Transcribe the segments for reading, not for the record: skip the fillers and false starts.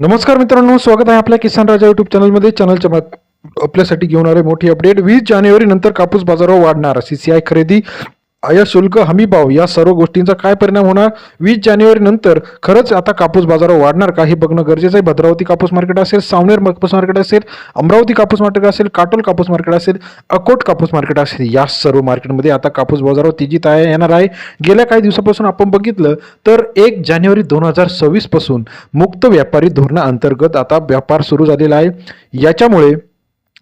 नमस्कार मित्रांनो, स्वागत आहे आपल्या किसान राजा युट्यूब चॅनलमध्ये. आपल्यासाठी घेऊन आले मोठी अपडेट. 20 जानेवारी नंतर कापूस बाजारावर वाढणार सीसीआय खरेदी, आयात शुल्क, हमी भाव या सर्व गोष्टींचा काय परिणाम होणार. 20 जानेवारी नंतर खरंच आता कापूस बाजारावर वाढणार का हे बघणं गरजेचं आहे. भद्रावती कापूस मार्केट असेल, सावनेर कापूस मार्केट असेल, अमरावती कापूस मार्केट असेल, काटोल कापूस मार्केट असेल, अकोट कापूस मार्केट असेल, या सर्व मार्केटमध्ये आता कापूस बाजारावर तेजीत येणार आहे. गेल्या काही दिवसापासून आपण बघितलं तर 1 जानेवारी 2026 पासून मुक्त व्यापारी धोरणाअंतर्गत आता व्यापार सुरू झालेला आहे. याच्यामुळे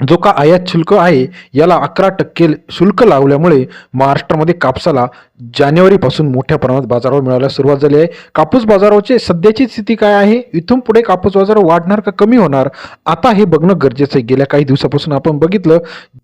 जो का आयात शुल्क आहे याला 11% शुल्क लावल्यामुळे महाराष्ट्रामध्ये कापसाला जानेवारीपासून मोठ्या प्रमाणात बाजारावर मिळायला सुरुवात झाली आहे. कापूस बाजाराची सध्याची स्थिती काय आहे, इथून पुढे कापूस बाजार वाढणार का कमी होणार, आता हे बघणं गरजेचं आहे. गेल्या काही दिवसापासून आपण बघितलं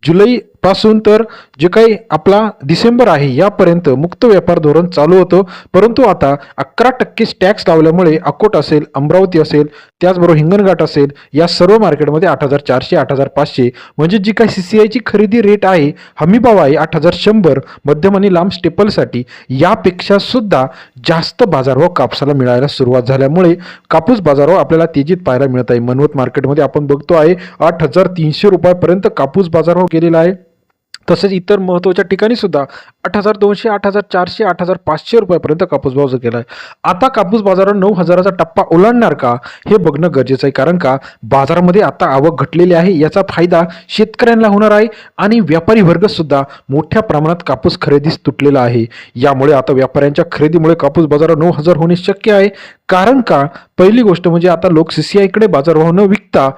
जुलै पासून तर जे काही आपला डिसेंबर आहे यापर्यंत मुक्त व्यापार धोरण चालू होतं, परंतु आता 11% टॅक्स लावल्यामुळे अकोट असेल, अमरावती असेल, त्याचबरोबर हिंगणघाट असेल, या सर्व मार्केटमध्ये 8,400 8,500 म्हणजे जी काही सीसीआयची खरेदी रेट आहे, हमी भाव आहे 8,100 मध्यम आणि लांब स्टेपलसाठी, यापेक्षा सुद्धा जास्त बाजारभाव कापसाला मिळायला सुरुवात झाल्यामुळे कापूस बाजारभाव आपल्याला तेजीत पाहायला मिळत आहे. मनवत मार्केटमध्ये आपण बघतो आहे 8,300 रुपयापर्यंत कापूस बाजारभाव गेलेला आहे. तसेच इतर महत्त्वाच्या ठिकाणी सुद्धा 8,200 8,400 8,500 रुपयापर्यंत कापूस भाव गेला आहे. आता कापूस बाजारावर 9,000चा टप्पा ओलांडणार का हे बघणं गरजेचं आहे, कारण का बाजारामध्ये आता आवक घटलेली आहे. याचा फायदा शेतकऱ्यांना होणार आहे आणि व्यापारी वर्ग सुद्धा मोठ्या प्रमाणात कापूस खरेदीस तुटलेला आहे. यामुळे आता व्यापाऱ्यांच्या खरेदीमुळे कापूस बाजारावर 9,000 होणे शक्य आहे. कारण का पहिली गोष्ट म्हणजे आता लोक सीसीआयकडे बाजारभाव न विकता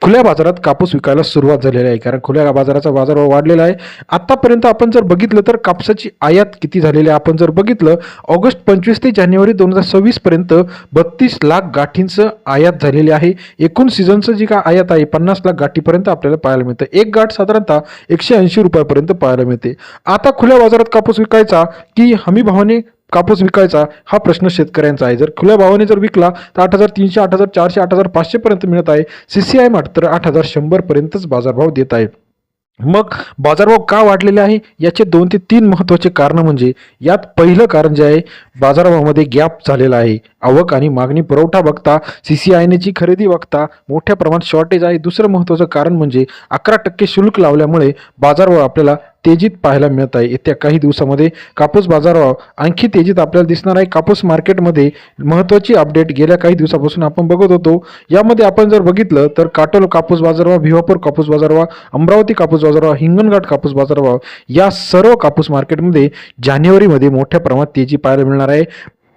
खुल्या बाजारात कापूस विकायला सुरुवात झालेली आहे, कारण खुल्या बाजाराचा बाजारभाव वाढलेला आहे. आतापर्यंत आपण जर बघितलं तर कापसाची आयात किती झालेली आहे, आपण जर बघितलं ऑगस्ट 25 ते जानेवारी 2026 पर्यंत 32 लाख गाठींचं आयात झालेली आहे. एकूण सीझनचं जी काय आयात आहे 50 लाख गाठीपर्यंत आपल्याला पाहायला मिळतं. एक गाठ साधारणतः 180 रुपयापर्यंत पाहायला मिळते. आता खुल्या बाजारात कापूस विकायचा की हमी भावाने कापूस विकायचा हा प्रश्न शेतकऱ्यांचा आहे. जर खुल्या भावाने जर विकला तर 8,300 8,400 8,500 पर्यंत मिळत आहे. सीसीआय मात्र 8,100 पर्यंतच बाजारभाव देत आहे. मग बाजारभाव का वाढलेले आहे याचे 2 ते 3 महत्त्वाचे कारण म्हणजे, यात पहिलं कारण जे आहे बाजारभावामध्ये गॅप झालेला आहे. आवक आणि मागणी पुरवठा बघता, सीसीआयनेची खरेदी बघता मोठ्या प्रमाणात शॉर्टेज आहे. दुसरं महत्त्वाचं कारण म्हणजे 11% शुल्क लावल्यामुळे बाजारभाव आपल्याला तेजीत पाहायला मिळत आहे. येत्या काही दिवसामध्ये कापूस बाजारभाव आणखी तेजीत आपल्याला दिसणार आहे. कापूस मार्केटमध्ये महत्त्वाची अपडेट गेल्या काही दिवसापासून आपण बघत होतो. यामध्ये आपण जर बघितलं तर काटोल कापूस बाजारभाव, भिवापूर कापूस बाजारभाव, अमरावती कापूस बाजारभाव, हिंगणघाट कापूस बाजारभाव या सर्व कापूस मार्केटमध्ये जानेवारीमध्ये मोठ्या प्रमाणात तेजी पाहायला मिळणार आहे.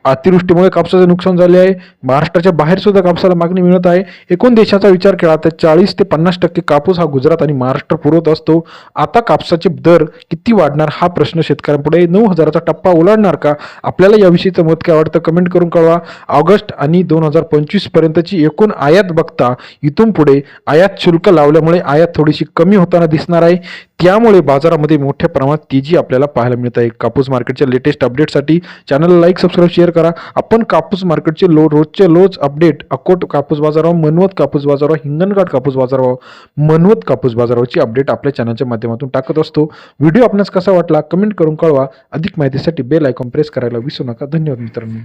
अतिवृष्टीमुळे कापसाचे नुकसान झाले आहे. महाराष्ट्राच्या बाहेर सुद्धा कापसाला मागणी मिळत आहे. एकूण देशाचा विचार केला तर 40 ते 50% कापूस हा गुजरात आणि महाराष्ट्र पुरवत असतो. आता कापसाचे दर किती वाढणार हा प्रश्न शेतकऱ्यांपुढे. 9,000चा टप्पा ओलांडणार का? आपल्याला याविषयीचं मत काय वाटतं कमेंट करून कळवा. ऑगस्ट आणि 2025 पर्यंतची एकूण आयात बघता इथून पुढे आयात शुल्क लावल्यामुळे आयात थोडीशी कमी होताना दिसणार आहे. त्यामुळे बाजारामध्ये मोठ्या प्रमाणात तेजी आपल्याला पाहायला मिळत आहे. कापूस मार्केटच्या लेटेस्ट अपडेटसाठी चॅनलला लाईक, सबस्क्राईब, शेअर करा. आपण कापूस मार्केटचे रोजचे अपडेट अकोट कापूस बाजारावर, मनवत कापूस बाजारावर, हिंगणघाट कापूस बाजारावर, मनवत कापूस बाजारावरची अपडेट आपल्या चॅनलच्या माध्यमातून टाकत असतो. व्हिडिओ आपणास कसा वाटला कमेंट करून कळवा. अधिक माहितीसाठी बेल आयकॉन प्रेस करायला विसरू नका. धन्यवाद मित्रांनो.